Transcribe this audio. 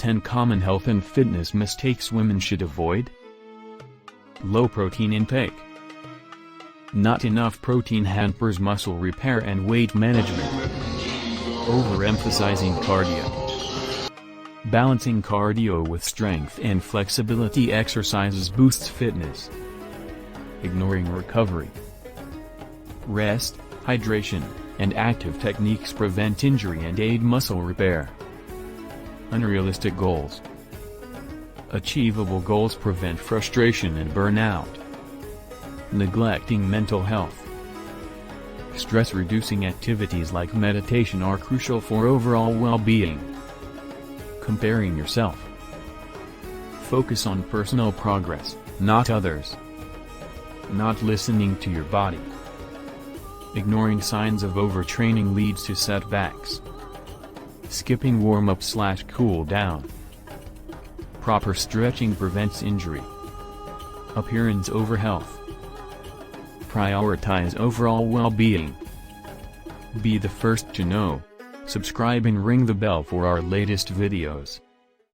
10 Common Health and Fitness Mistakes Women Should Avoid. Low protein intake. Not enough protein hampers muscle repair and weight management. Overemphasizing cardio. Balancing cardio with strength and flexibility exercises boosts fitness. Ignoring recovery. Rest, hydration, and active techniques prevent injury and aid muscle repair. Unrealistic goals. Achievable goals prevent frustration and burnout. Neglecting mental health. Stress-reducing activities like meditation are crucial for overall well-being. Comparing yourself. Focus on personal progress, not others. Not listening to your body. Ignoring signs of overtraining leads to setbacks. Skipping warm-up/cool down. Proper stretching prevents injury. Appearance over health. Prioritize overall well-being. Be the first to know. Subscribe and ring the bell for our latest videos.